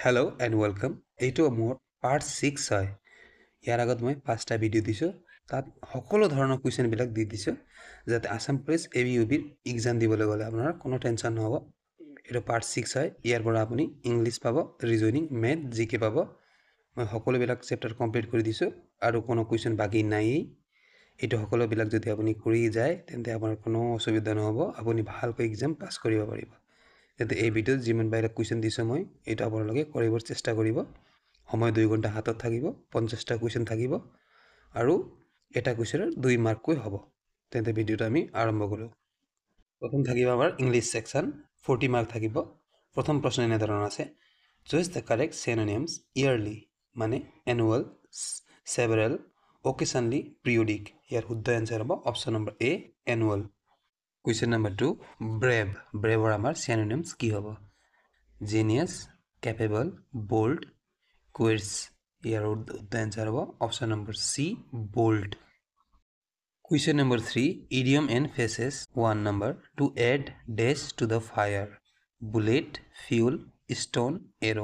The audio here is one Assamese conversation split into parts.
Hello and welcome. এইটো মোৰ পাৰ্ট 6 হয়। ইয়াৰ আগত মই 5টা ভিডিঅ' দিছোঁ। তাত সকলো ধৰণৰ কুৱেশ্যনবিলাক দি দিছোঁ যাতে আসাম পুলিচ ABUBৰ এক্সাম দিবলৈ গ'লে আপোনাৰ কোনো টেনশ্যন নহ'ব। এইটো পাৰ্ট 6 হয়। ইয়াৰ পৰা আপুনি ইংলিছ পাব, ৰিজনিং, মেথ, জিকে পাব। মই সকলোবিলাক চেপ্টাৰ কমপ্লিট কৰি দিছোঁ আৰু কোনো কুৱেশ্যন বাকী নাইয়েই। এইটো সকলোবিলাক যদি আপুনি কৰি যায় তেন্তে আপোনাৰ কোনো অসুবিধা নহ'ব। আপুনি ভালকৈ এক্সাম পাছ কৰিব পাৰিব। যাতে এই ভিডিঅ'ত যিমান বাৰে কুৱেশ্যন দিছোঁ মই এইটো আপোনালোকে কৰিবৰ চেষ্টা কৰিব। সময় 2 ঘণ্টা হাতত থাকিব, 50টা কুৱেশ্যন থাকিব আৰু এটা কুৱেশ্যনৰ 2 মাৰ্ককৈ হ'ব। তেন্তে ভিডিঅ'টো আমি আৰম্ভ কৰোঁ। প্ৰথম থাকিব আমাৰ ইংলিছ ছেকশ্যন, 40 মাৰ্ক থাকিব। প্ৰথম প্ৰশ্ন এনেধৰণৰ আছে, choose the correct synonyms yearly মানে এনুৱেল, সেভাৰেল, অকেশ্যনলি, পিৰিয়ডিক। ইয়াৰ শুদ্ধ এনচাৰ হ'ব option number A annual. Question number 2, brave. ব্ৰেভৰ আমাৰ চিনোনিমছ কি হ'ব? Genius, capable, bold, quits. ইয়াৰ শুদ্ধ এনচাৰ হ'ব option number C bold. Question number 3, idiom and phrases 1 number to add dash to the fire, bullet, fuel, stone, arrow'.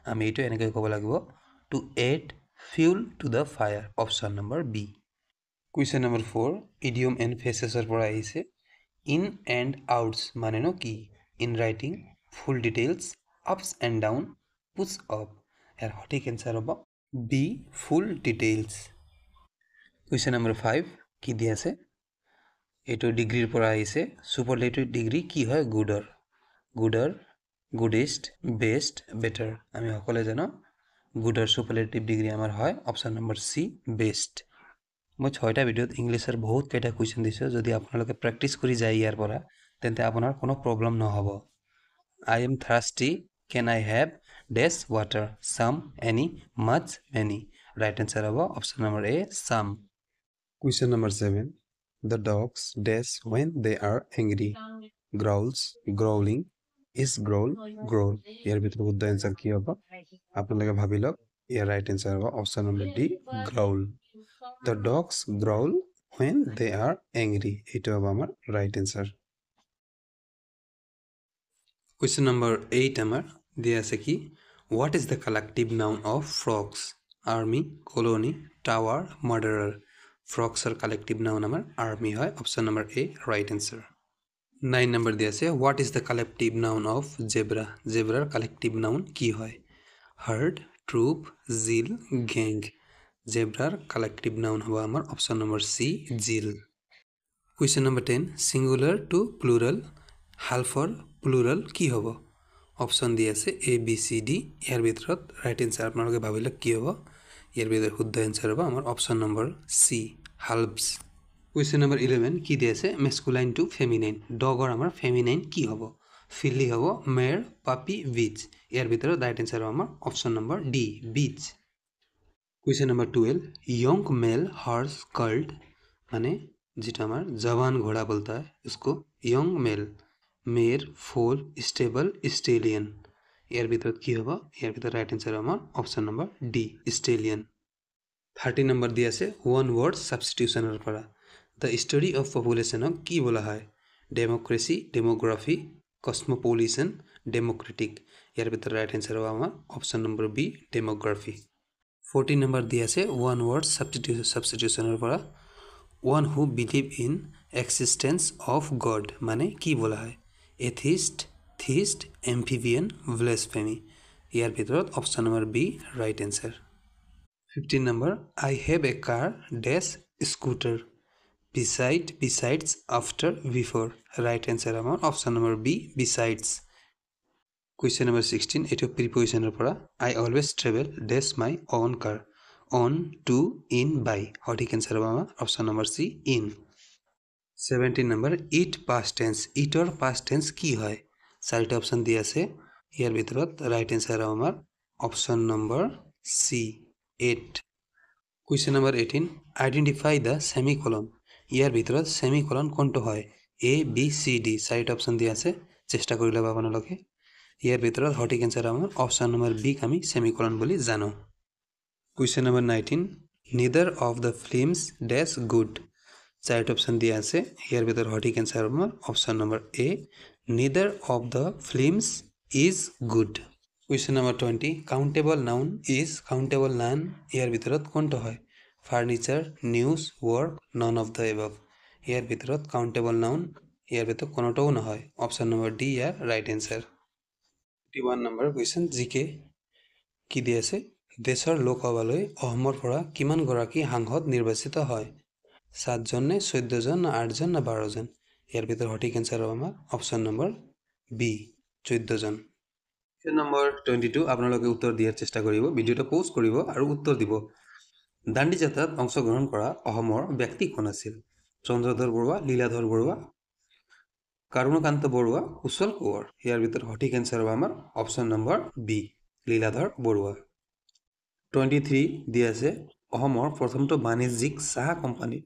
আমি এইটো এনেকৈ ক'ব লাগিব, to add fuel two the fire, option number B. Question number 4, idiom and ফ্ৰেছেছৰ পৰা আহিছে। ইন এণ্ড আউটছ মানেনো কি? In writing, full details, ups and down, puts off. ইয়াৰ সঠিক এনচাৰ হ'ব B full details. Question number 5, কি দি আছে? এইটো ডিগ্ৰীৰ পৰা আহিছে। ছুপাৰলেটিভ ডিগ্ৰী কি হয় গুডৰ? গুডৰ, গুডেষ্ট, বেষ্ট, বেটাৰ। আমি সকলোৱে জানো গুডৰ ছুপাৰলেটিভ ডিগ্ৰী আমাৰ হয় অপশ্যন নম্বৰ চি বেষ্ট। মই 6টা ভিডিঅ'ত ইংলিছৰ বহুত কেইটা কুৱেশ্যন দিছোঁ। যদি আপোনালোকে প্ৰেক্টিছ কৰি যায় ইয়াৰ পৰা তেন্তে আপোনাৰ কোনো প্ৰব্লেম নহ'ব। I am thirsty. Can I have dash water? Some, any, much, many. Right answer hobo option number A, some. Question number 7. The dogs dash when they are angry. Growls, growling, is growl, growl. Here bhitor buddha answer ki hobo? Apnaloke bhabi lok. Here right answer hobo option number D, growl. The dogs growl when they are angry. Eto hobo amar right answer. Question number 8 amar dia ase ki, what is the collective noun of frogs? Army, colony, tower, murderer. Frogs are collective noun amar army hoy option number A right answer. 9 number dia ase, what is the collective noun of zebra? Zebra collective noun ki hoy? Herd, troop, zeal, gang. Zebra collective noun hoba amar option number C zeal. Question number 10, singular to plural, half or plural কি হ'ব? অপশ্যন দি আছে এ বি চি ডি। ইয়াৰ ভিতৰত ৰাইট এনচাৰ আপোনালোকে ভাবিলে কি হ'ব? ইয়াৰ ভিতৰত শুদ্ধ এনচাৰ হ'ব আমাৰ option number C helps. Question number 11 কি দি আছে? Masculine two feminine. ডগৰ আমাৰ ফেমিনাইন কি হ'ব? ফিলি হ'ব, মেৰ, পাপি, বিচ। ইয়াৰ ভিতৰত ৰাইট এনচাৰ হ'ব আমাৰ অপশ্যন নম্বৰ ডি বিচ। Question number 12, young mail horse cult माने जितना हमार जवान घोड़ा बोलता है उसको यंग मेल, मेर, फोल, स्टेबल, स्टेलियन। यार भीतर की होगा? यार भीतर राइट आंसर हमार option number D stallion. 30 number दिया से वन वर्ड सब्स्टिट्यूशन पर द स्टडी ऑफ पॉपुलेशन की बोला है? Democracy, demography, cosmopolitan, democratic. यार भीतर राइट आंसर होगा हमार option number B demography. 14 number दिया से वन वर्ड सब्स्टिट्यूशन पर one who believe in existence of God माने की बोला है? Atheist, theist, amphibian, blasphemy. यार भीतर option number B right answer. 15 number, I have a car dash scooter besides after before. Right answer हमार option number B besides. Question number 16 एटो प्रिपोजिशनर पर I always travel dash my own car, on, to, in, by. सठिक आंसर होगा हमार option number C in. 17 number, it past tense. इटर पास्ट टेंस की है? 4टा ऑप्शन दिया से यार भीतर राइट आंसर है हमार option number C 8। Question number 18, identify the semicolon. यार भीतर सेमिकोलन कोनটো হয়? A B C D. 4टा ऑप्शन दिया से চেষ্টা কৰি লবা আপোনালোকে। ইয়াৰ ভিতৰত সঠিক এনসাৰ আমাৰ অপশ্যন নম্বৰ বি আমি সেমিকোলন বুলি জানো। Question number 19, neither of the films dash good। 4টা অপশ্যন দিয়া আছে। ইয়াৰ ভিতৰত সঠিক এনসাৰ আমাৰ option number A neither of the films is good। Question number 20 countable noun is countable noun ইয়াৰ ভিতৰত কোনটো হয় furniture news work none of the above ইয়াৰ ভিতৰত কাউণ্টেবল নাউন ইয়াৰ ভিতৰত কোনোটাও নহয় অপশ্যন নম্বৰ ডি ইয়াৰ ৰাইট এনচাৰ 51 নম্বৰ কুৱেশ্যন জিকে কি দি আছে দেশৰ লোকসভালৈ অসমৰ পৰা কিমানগৰাকী সাংসদ নিৰ্বাচিত হয় 7জন নে 14জন না 8জন না 12জন ইয়াৰ ভিতৰত সঠিক এনচাৰ হ'ব আমাৰ অপশ্যন নম্বৰ বি 14জন কুৱেশ্যন নম্বৰ 22 আপোনালোকে উত্তৰ দিয়াৰ চেষ্টা কৰিব ভিডিঅ'টো প'জ কৰিব আৰু উত্তৰ দিব দাণ্ডি যাত্ৰাত অংশগ্ৰহণ কৰা অসমৰ ব্যক্তি কোন আছিল চন্দ্ৰধৰ বৰুৱা লীলাধৰ বৰুৱা কাৰুণকান্ত বৰুৱা কুশল কোঁৱৰ ইয়াৰ ভিতৰত সঠিক এনচাৰ হ'ব আমাৰ option number B Liladhar Barua 23 দিয়া আছে অসমৰ প্ৰথমটো বাণিজ্যিক চাহ কোম্পানীৰ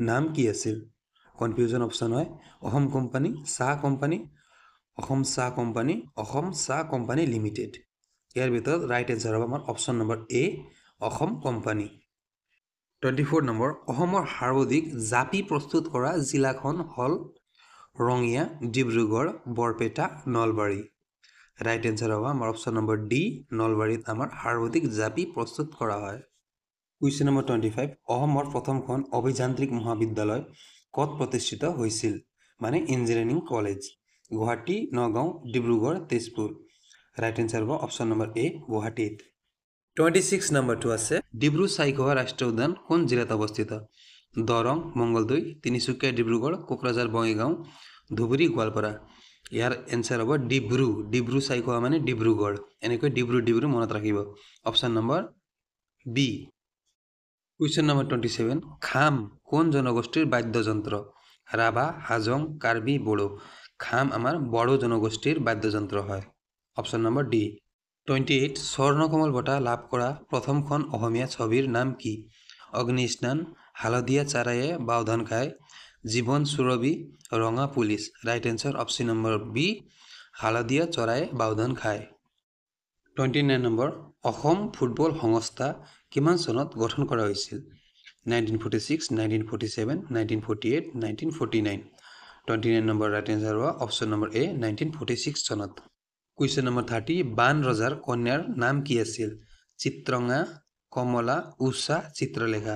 নাম কি আছিল কনফিউজন অপশ্যন হয় অসম কোম্পানী চাহ কোম্পানী অসম চাহ কোম্পানী অসম চাহ কোম্পানী লিমিটেড ইয়াৰ ভিতৰত ৰাইট এনচাৰ হ'ব আমাৰ অপশ্যন নম্বৰ এ অসম কোম্পানী 24 নম্বৰ অসমৰ সৰ্বাধিক জাপি প্ৰস্তুত কৰা জিলাখন হ'ল ৰঙিয়া ডিব্ৰুগড় বৰপেটা নলবাৰী ৰাইট এনচাৰ হ'ব আমাৰ অপশ্যন নম্বৰ ডি নলবাৰীত আমাৰ সৰ্বাধিক জাপি প্ৰস্তুত কৰা হয় কুৱেশ্যন নম্বৰ 25 অসমৰ প্ৰথমখন অভিযান্ত্ৰিক মহাবিদ্যালয় ক'ত প্ৰতিষ্ঠিত হৈছিল মানে engineering college Guwahati Nagaon Dibrugarh Tezpur right answer হ'ব অপশ্যন নম্বৰ এ গুৱাহাটীত 26 নম্বৰটো আছে ডিব্ৰু চাইখোৱা ৰাষ্ট্ৰীয় উদ্যান কোন জিলাত অৱস্থিত দৰং মংগলদৈ তিনিচুকীয়া ডিব্ৰুগড় কোকৰাঝাৰ বঙাইগাঁও ধুবুৰী গোৱালপাৰা ইয়াৰ এনচাৰ হ'ব ডিব্ৰু চাইখোৱা মানে ডিব্ৰুগড় এনেকৈ ডিব্ৰু মনত ৰাখিব option number B question number 27 খাম কোন জনগোষ্ঠীৰ বাদ্যযন্ত্ৰ ৰাভা হাজং কাৰ্বি বড়ো খাম আমাৰ বড়ো জনগোষ্ঠীৰ বাদ্যযন্ত্ৰ হয় অপশ্যন নম্বৰ ডি 28 স্বৰ্ণকমল বঁটা লাভ কৰা প্ৰথমখন অসমীয়া ছবিৰ নাম কি অগ্নি স্নান হালধীয়া চাৰায়ে বাওধান খায় জীৱন সুৰভি ৰঙা police right answer option number B হালধীয়া চৰায়ে বাওধান খায় 29 নম্বৰ অসম ফুটবল সংস্থা কিমান চনত গঠন কৰা হৈছিল 1946 1947 1948 1949 29 নম্বৰ ৰাইট এনচাৰ হ'ব অপশ্যন নম্বৰ এ 1946 চনত কুৱেশ্যন নম্বৰ 30 বান ৰজাৰ কন্যাৰ নাম কি আছিল চিত্ৰঙা কমলা উষা চিত্ৰলেখা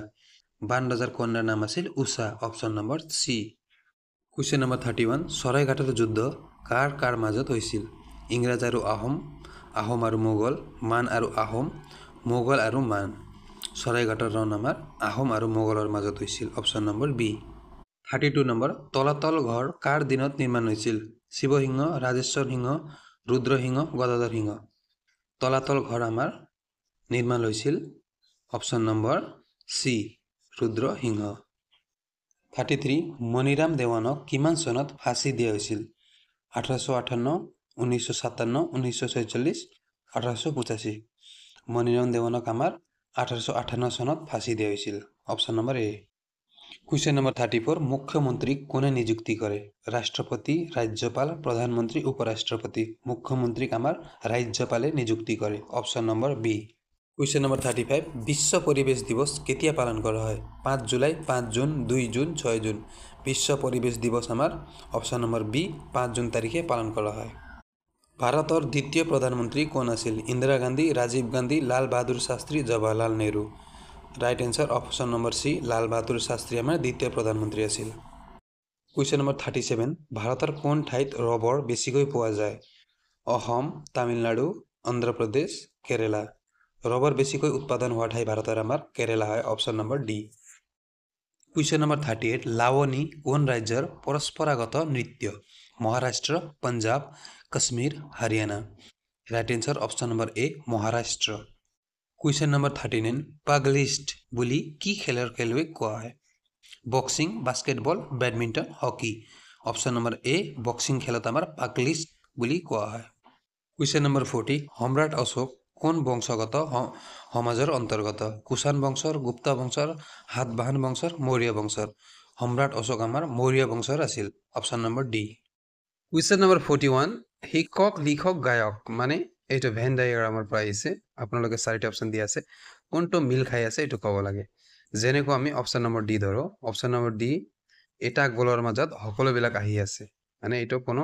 বান ৰজাৰ কন্যাৰ নাম আছিল Usha option number C question number 31 চৰাইঘাটৰ যুদ্ধ কাৰ মাজত হৈছিল ইংৰাজ আৰু আহোম আহোম আৰু মোগল মান আৰু আহোম মোগল আৰু মান চৰাইঘাটৰ ৰণ আমাৰ আহোম আৰু মোগলৰ মাজত হৈছিল অপশ্যন নম্বৰ বি 32 নম্বৰ তলাতল ঘৰ কাৰ দিনত নিৰ্মাণ হৈছিল শিৱসিংহ ৰাজেশ্বৰ সিংহ ৰুদ্ৰসিংহ গদাধৰ সিংহ তলাতল ঘৰ আমাৰ নিৰ্মাণ হৈছিল option number C Rudra Singha 33 Maniram দেৱানক কিমান চনত ফাঁচি দিয়া হৈছিল 1858 1957 1946 1885 মণিৰাম দেৱানক আমাৰ 1858 চনত ফাঁচি দিয়া হৈছিল অপশ্যন নম্বৰ এ কুৱেশ্যন নম্বৰ 34 মুখ্যমন্ত্ৰীক কোনে নিযুক্তি কৰে ৰাষ্ট্ৰপতি ৰাজ্যপাল প্ৰধানমন্ত্ৰী উপৰাষ্ট্ৰপতি মুখ্যমন্ত্ৰীক আমাৰ ৰাজ্যপালে নিযুক্তি কৰে option number B question number 35 বিশ্ব পৰিৱেশ দিৱস কেতিয়া পালন কৰা হয় 5 জুলাই 5 জুন 2 জুন 6 জুন বিশ্ব পৰিৱেশ দিৱস আমাৰ অপশ্যন নম্বৰ বি 5 জুন তাৰিখে পালন কৰা হয় ভাৰতৰ দ্বিতীয় প্ৰধানমন্ত্ৰী কোন আছিল Indira Gandhi Rajiv Gandhi Lal Bahadur Shastri Jawaharlal Nehru right answer option number C Lal Bahadur Shastri আমাৰ দ্বিতীয় প্ৰধানমন্ত্ৰী আছিল কুৱেশ্যন নম্বৰ 37 ভাৰতৰ কোন ঠাইত ৰবৰ বেছিকৈ পোৱা যায় অসম তামিলনাডু অন্ধ্ৰপ্ৰদেশ কেৰেলা ৰবৰ বেছিকৈ উৎপাদন হোৱা ঠাই ভাৰতৰ আমাৰ কেৰেলা হয় option number D question number 38 Lavani কোন ৰাজ্যৰ পৰম্পৰাগত নৃত্য Maharashtra Punjab Kashmir Haryana right answer option number A Maharashtra question number 39 pugilist বুলি কি খেলুৱৈক কোৱা হয় boxing basketball badminton hockey option number A boxing খেলত আমাৰ পাগলিষ্ট বুলি কোৱা হয় কুৱেশ্যন নম্বৰ 40 সম্ৰাট অশোক কোন বংশগত সমাজৰ অন্তৰ্গত কুষাণ বংশৰ গুপ্ত বংশৰ সাতবাহন বংশৰ মৌৰ্য বংশৰ সম্ৰাট অশোক আমাৰ মৌৰ্য বংশৰ আছিল option number D question number 41 শিক্ষক লিখক গায়ক মানে এইটো ভেন ডায়েগ্ৰামৰ পৰা আহিছে আপোনালোকে চাৰিটা অপশ্যন দিয়া আছে কোনটো মিল খাই আছে এইটো ক'ব লাগে যেনেকৈ আমি অপশ্যন নম্বৰ ডি ধৰো অপশ্যন নম্বৰ ডি এটা গলৰ মাজত সকলোবিলাক আহি আছে মানে এইটো কোনো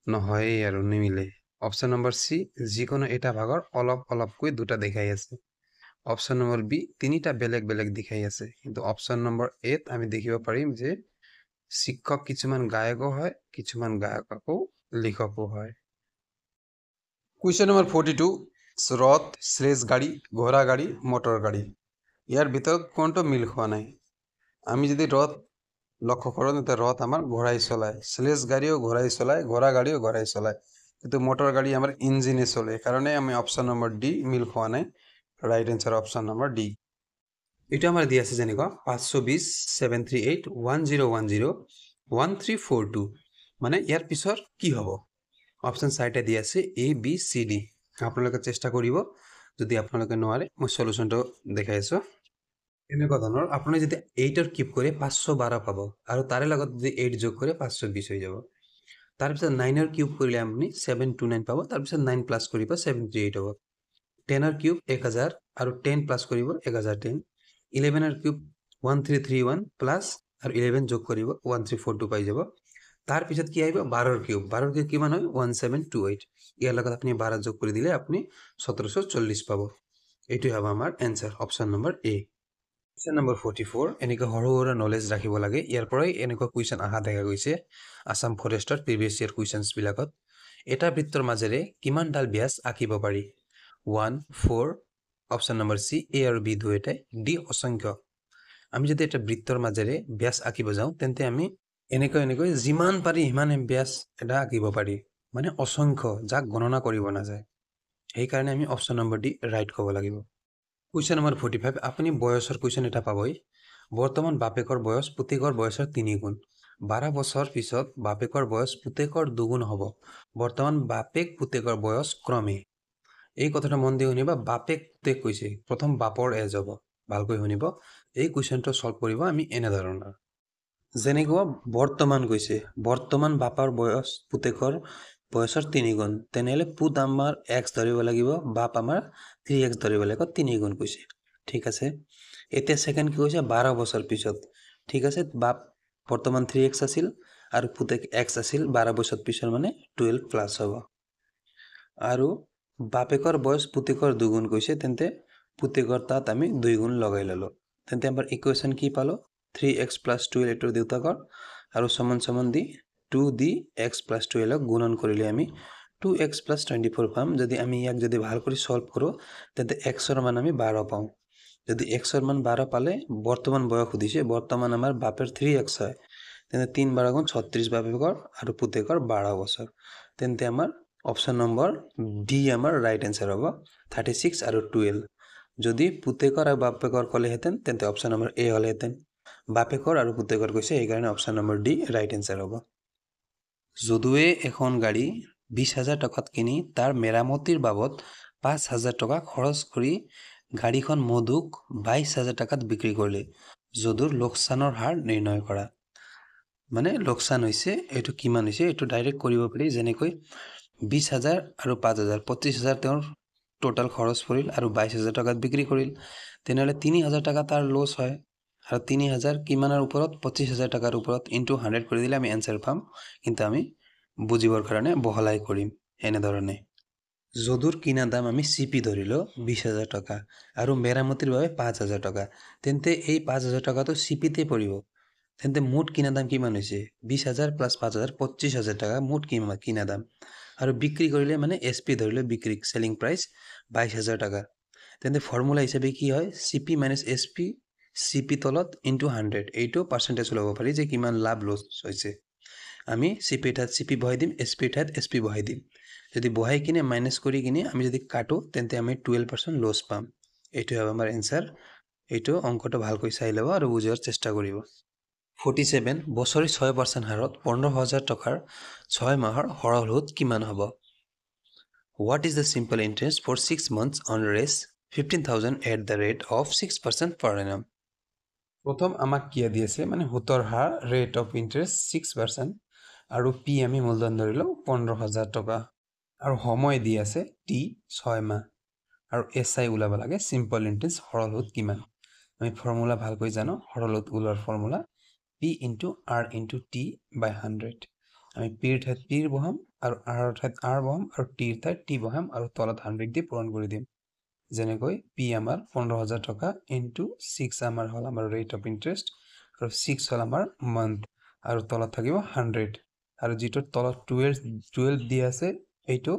নহয়েই আৰু নিমিলে অপশ্যন নম্বৰ চি যিকোনো এটা ভাগৰ অলপ অলপকৈ দুটা দেখাই আছে। অপশ্যন নম্বৰ বি তিনিটা বেলেগ বেলেগ দেখাই আছে। কিন্তু অপশ্যন নম্বৰ এত আমি দেখিব পাৰিম যে শিক্ষক কিছুমান গায়কো হয়, কিছুমান গায়ক আকৌ লিখকো হয়। কুৱেশ্যন নম্বৰ 42 ৰথ, স্লেজ গাড়ী, ঘোড়া গাড়ী, মটৰ গাড়ী, ইয়াৰ ভিতৰত কোনটো মিল খোৱা নাই? আমি যদি ৰথ লক্ষ্য কৰোঁ তেন্তে রথ আমার ঘোড়ায় চলায়, স্লেজ গাড়িও ঘোড়ায় চলায়, ঘোড়া গাড়িও ঘোড়ায় চলায়, কিন্তু মোটর গাড়ি আমার ইঞ্জিনে চলে। কারণে আমি অপশ্যন নম্বৰ ডি মিল খোৱা নাই। Right answer option number D. এটা আমাৰ দিয়ে আছে যেনেকুৱা 520 738 1010 1342, মানে ইয়াৰ পিছৰ কি হ'ব? অপশ্যন চাৰিটা দিয়ে আছে এ বি চি ডি। আপোনালোকে চেষ্টা কৰিব, যদি আপোনালোকে নোৱাৰে মই সলিউশ্যনটো দেখাই আছোঁ। এনেকুৱা ধৰণৰ আপুনি যদি 8ৰ কিউব কৰে 512 পাব, আৰু তাৰে লগত যদি 8 যোগ কৰে 520 হৈ যাব। তাৰপিছত 9ৰ কিউব কৰিলে আপুনি 729 পাব, তাৰপিছত 9 প্লাছ কৰিব 738 হ'ব। 10ৰ কিউব 1000 আৰু 10 প্লাছ কৰিব 1010। 11ৰ কিউব 1331 প্লাছ আৰু 11 যোগ কৰিব 1342 পাই যাব। তাৰপিছত কি আহিব? 12ৰ কিউব। 12ৰ কিউব কিমান হয়? 1728। ইয়াৰ লগত আপুনি 12 যোগ কৰি দিলে আপুনি 1740 পাব। এইটোৱে হ'ব আমাৰ এনসাৰ অপশ্যন নম্বৰ এ। কুৱেশ্যন নম্বৰ 44 এনেকৈ সৰু সৰু নলেজ ৰাখিব লাগে। ইয়াৰ পৰাই এনেকুৱা কুৱেশ্যন অহা দেখা গৈছে আছাম ফৰেষ্টৰ প্ৰিভিয়াছ ইয়াৰ কুৱেশ্যনছবিলাকত। এটা বৃত্তৰ মাজেৰে কিমানডাল ব্যাস আঁকিব পাৰি? 1 4, অপশ্যন নম্বৰ চি এ আৰু বি দুয়োটাই, ডি অসংখ্য। আমি যদি এটা বৃত্তৰ মাজেৰে ব্যাস আঁকিব যাওঁ তেন্তে আমি এনেকৈ যিমান পাৰি সিমানে ব্যাস এটা আঁকিব পাৰি, মানে অসংখ্য, যাক গণনা কৰিব নাযায়। সেইকাৰণে আমি অপশ্যন নম্বৰ ডি ৰাইট ক'ব লাগিব। কুৱেশ্যন নম্বৰ 45 আপুনি বয়সৰ কুৱেশ্যন এটা পাবই। বৰ্তমান বাপেকৰ বয়স পুতেকৰ বয়সৰ 3 গুণ। 12 বছৰ পিছত বাপেকৰ বয়স পুতেকৰ 2 গুণ হ'ব। বৰ্তমান বাপেক পুতেকৰ বয়স ক্ৰমে। এই কথাটা মন দি শুনিবা, বাপেক পুতেক কৈছে, প্ৰথম বাপৰ এজ হ'ব, ভালকৈ শুনিব। এই কুৱেশ্যনটো সলভ কৰিব আমি এনেধৰণৰ, যেনেকুৱা বৰ্তমান কৈছে, বৰ্তমান বাপৰ বয়স পুতেকৰ বয়সৰ 3 গুণ, তেনেহ'লে পুত আমাৰ এক্স ধৰিব লাগিব, বাপ আমাৰ 3x ধৰিব লাগিব, 3 গুণ কৈছে। ঠিক আছে। এতিয়া ছেকেণ্ড কি কৈছে? 12 বছৰ পিছত। ঠিক আছে, বাপ বৰ্তমান 3x আছিল আৰু পুতেক x আছিল, 12 বছৰ পিছৰ মানে 12 প্লাছ হ'ব। আৰু বাপেকৰ বয়স পুতেকৰ 2 গুণ কৈছে, তেন্তে পুতেকৰ তাত আমি 2 গুণ লগাই ল'লোঁ। তেন্তে আমাৰ ইকুৱেশ্যন কি পালোঁ? 3x প্লাছ 12 এইটোৰ দেউতাকৰ, আৰু সমান সমান দি 2 দি x প্লাছ 12ক গুণন কৰিলে আমি 2x প্লাছ 24 পাম। যদি আমি ইয়াক যদি ভাল কৰি সলভ কৰোঁ তেন্তে xৰ মান আমি 12 পাওঁ। যদি xৰ মান 12 পালে, বৰ্তমান বয়স সুধিছে, বৰ্তমান আমাৰ বাপেৰ 3x হয়, তেন্তে 3 12 গুণ 36 বাপেকৰ আৰু পুতেকৰ 12 বছৰ। তেন্তে আমাৰ অপশ্যন নম্বৰ ডি আমাৰ ৰাইট এনসাৰ হ'ব, 36 আৰু 12। যদি পুতেকৰ আৰু বাপেকৰ ক'লেহেঁতেন তেন্তে অপশ্যন নম্বৰ এ হ'লেহেঁতেন। বাপেকৰ আৰু পুতেকৰ কৈছে, সেইকাৰণে option number D right answer হ'ব। যদুৱে এখন গাড়ী 20,000 টকাত কিনি তাৰ মেৰামতিৰ বাবদ 5,000 টকা খৰচ কৰি গাড়ীখন মধুক 22,000 টকাত বিক্ৰী কৰিলে। যদুৰ লোকচানৰ হাৰ নিৰ্ণয় কৰা। মানে লোকচান হৈছে, এইটো কিমান হৈছে এইটো ডাইৰেক্ট কৰিব পাৰি। যেনেকৈ 20,000 আৰু 5,000, 25,000 তেওঁৰ টোটাল খৰচ পৰিল আৰু 22,000 টকাত বিক্ৰী কৰিল, তেনেহ'লে 3,000 টকা তাৰ লছ হয়। আৰু 3,000 কিমানৰ ওপৰত? 25,000 টকাৰ ওপৰত, ইনটু 100 কৰি দিলে আমি এনসাৰ পাম। কিন্তু আমি বুজিবৰ কাৰণে বহলাই কৰিম এনেধৰণে। যদুৰ কিনা দাম আমি চিপি ধৰিলোঁ 20,000 টকা আৰু মেৰামতিৰ বাবে 5,000 টকা, তেন্তে এই 5,000 টকাটো চিপিতে পৰিব। তেন্তে মুঠ কিনা দাম কিমান হৈছে? 20,000 প্লাছ 5,000, 25,000 টকা মুঠ কিনা দাম। আৰু বিক্ৰী কৰিলে মানে এছ পি ধৰিলে, বিক্ৰী চেলিং প্ৰাইচ 22,000 টকা। তেন্তে ফৰ্মুলা হিচাপে কি হয়? চিপি মাইনাছ এছ পি, চিপি তলত ইনটু 100, এইটো পাৰ্চেণ্টেজ ল'ব পাৰি যে কিমান লাভ লছ হৈছে। আমি চিপিৰ ঠাইত চিপি বহাই দিম, এছ পিৰ ঠাইত এছ পি বহাই দিম। যদি বহাই কিনে মাইনাছ কৰি কিনে আমি যদি কাটো তেন্তে আমি 12% লছ পাম। এইটোৱে হ'ব আমাৰ এনসাৰ। এইটো অংকটো ভালকৈ চাই ল'ব আৰু বুজিবৰ চেষ্টা কৰিব। 47 বছৰি 6% হাৰত 15,000 টকাৰ 6 মাহৰ সৰল সুদ কিমান হ'ব? What is the simple interest for 6 months on Rs 15,000 at the rate of 6% per annum? প্ৰথম আমাক কি দি আছে? মানে সুতৰ হাৰ, ৰেট অফ ইণ্টাৰেষ্ট 6%, আৰু পি আমি মূলধন ধৰিলোঁ 15,000 টকা, আৰু সময় দি আছে টি 6 মাহ, আৰু এছ আই ওলাব লাগে চিম্পল ইণ্টাৰেষ্ট সৰল সুদ কিমান। আমি ফৰ্মুলা ভালকৈ জানো, সৰল সুদ ওলোৱাৰ formula P into R into T by 100। আমি পিৰ ঠাইত পিৰ বহাম আৰু আৰ ঠাইত আৰ বহাম আৰু টিৰ ঠাইত টি বহাম আৰু তলত 100 দি পূৰণ কৰি দিম যেনেকৈ পি আমাৰ 15,000 টকা ইনটু 6 আমাৰ হ'ল আমাৰ ৰেট অফ ইন্টাৰেষ্ট আৰু 6 হ'ল আমাৰ মান্থ আৰু তলত থাকিব 100 আৰু যিটো তলত 12 দি আছে এইটো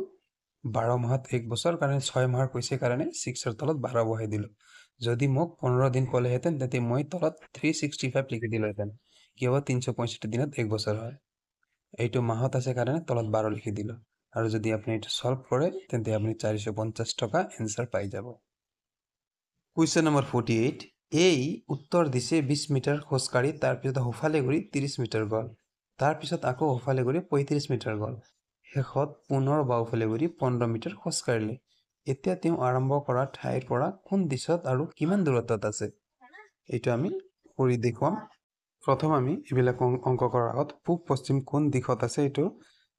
12 মাহত 1 বছৰ কাৰণে 6 মাহৰ কৈছে কাৰণে 6 ৰ তলত 12 বহাই দিলো যদি মোক 15 দিন ক'লেহেঁতেন তেতিয়া মই তলত 365 লিখি দিলোহেঁতেন কিয় 365 দিনত 1 বছৰ হয় এইটো মাহত আছে কাৰণে তলত 12 লিখি দিলো আৰু যদি আপুনি এটা সলভ কৰে তেন্তে আপুনি 450 টাকা आंसर পাই যাব কোৱেশ্চন নম্বৰ 48 এই উত্তৰ দিছে 20 মিটাৰ খোজকাঢ়ি তাৰ পিছত হফালে ঘূৰি 30 মিটাৰ গল তাৰ পিছত আকৌ হফালে ঘূৰি 35 মিটাৰ গল শেষত পুনৰ বাওফালে ঘূৰি 15 মিটাৰ খোজকাঢ়িলে এতিয়া তেওঁ আৰম্ভ কৰা ঠাইৰ পৰা কোন দিশত আৰু কিমান দূৰত্বত আছে এইটো আমি কৰি দেখুৱাম প্ৰথম আমি ইবিলাক অংক কৰাৰ আগত পূব পশ্চিম কোন দিশত আছে এইটো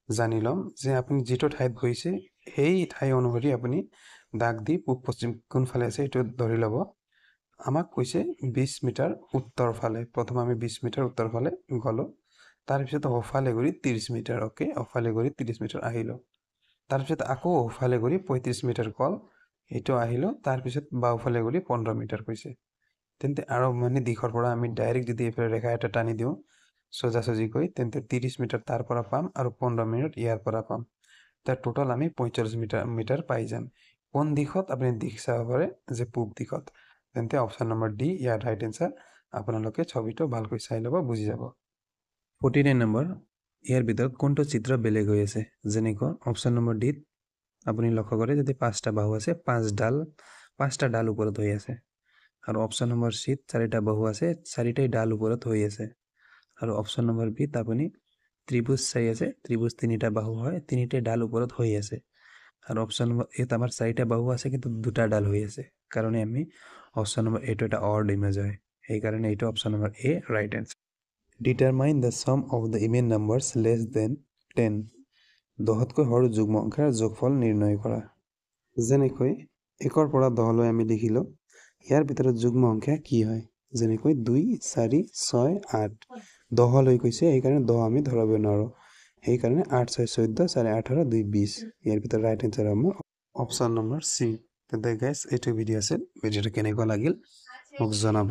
জানি লম যে আপুনি যেটো ঠাইত গৈছে সেই ঠাই অনুসৰি আপুনি দাগ দি পূব পশ্চিম কোন ফালে আছে এইটো ধৰি লব আমাক কৈছে 20 মিটাৰ উত্তৰ ফালে প্ৰথম আমি 20 মিটাৰ উত্তৰ ফালে গলো তাৰ পিছত হফালে ঘূৰি 30 মিটাৰ ওকে হফালে ঘূৰি 30 মিটাৰ আহিলো তাৰ পিছত আকৌ হফালে ঘূৰি 35 মিটাৰ কল এইটো আহিলো তাৰ পিছত বাওফালে ঘূৰি 15 মিটাৰ কৈছে তেন্তে আৰম্ভণি দিশৰ পৰা আমি ডাইৰেক্ট যদি এফালে ৰেখা এটা টানি দিওঁ সোজাসুজি কৈ তেন্তে 30 মিটাৰ তাৰ পৰা পাম আৰু 15 মিনিট ইয়াৰ পৰা পাম তাৰ টোটাল আমি 45 মিটাৰ পাই যাম কোন দিশত আপুনি দিশ চাব পাৰে যে পূব দিশত তেন্তে অপচন নম্বৰ ডি ইয়াৰ ৰাইট আনসাৰ আপোনালোকে ছবিটো ভালকৈ চাই ল'ব বুজি যাব 49 নম্বৰ ইয়াৰ ভিতৰত কোনটো চিত্ৰ বেলেগ হৈ আছে যেনেকৈ অপচন নম্বৰ ডি আপুনি লক্ষ্য কৰে যদি 5টা বাহু আছে 5টা ডাল ওপৰত হৈ আছে আৰু অপচন নম্বৰ সি 4টা বাহু আছে 4টাই ডাল ওপৰত হৈ আছে আৰু অপচন নম্বৰ বি আপুনি ত্ৰিভুজ চাই আছে ত্ৰিভুজ 3টা বাহু হয় 3টাই ডাল ওপৰত হৈ আছে আৰু অপচন নম্বৰ এ আমাৰ 4টা বাহু আছে কিন্তু 2টা ডাল হৈ আছে কাৰণ আমি অপচন নম্বৰ এটো এটা অড ইমেজ হয় এই কাৰণে এটো option number A right answer determine the sum of the even numbers less than 10 10তকৈ সৰু যুগ্ম সংখ্যাৰ যোগফল নিৰ্ণয় কৰা যেনেকৈ 1ৰ পৰা 10 লৈ আমি লিখিলো ইয়াৰ ভিতৰত যুগ্ম সংখ্যা কি হয় যেনেকৈ 2 4 6 8 10 লৈ কৈছে এই কাৰণে 10 আমি ধৰাব নোৱাৰো এই কাৰণে 8 6 14 4 18 2 20 ইয়াৰ ভিতৰত ৰাইট আনসাৰ আমাৰ অপচন নম্বৰ সি তেন্তে গাইস এইটো ভিডিও আছে ভিডিওটো কেনেকুৱা লাগিল মোক জনাব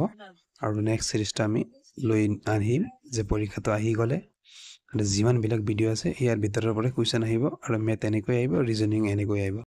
আৰু নেক্সট সিৰিজটো আমি লৈ আহিম যে পৰীক্ষাটো আহি গলে আৰু যিমান বিলাক ভিডিও আছে ইয়াৰ ভিতৰৰ পৰা কোৱেশ্চন আহিব আৰু মেথ এনেকৈ আহিব ৰিজনিং এনেকৈ আহিব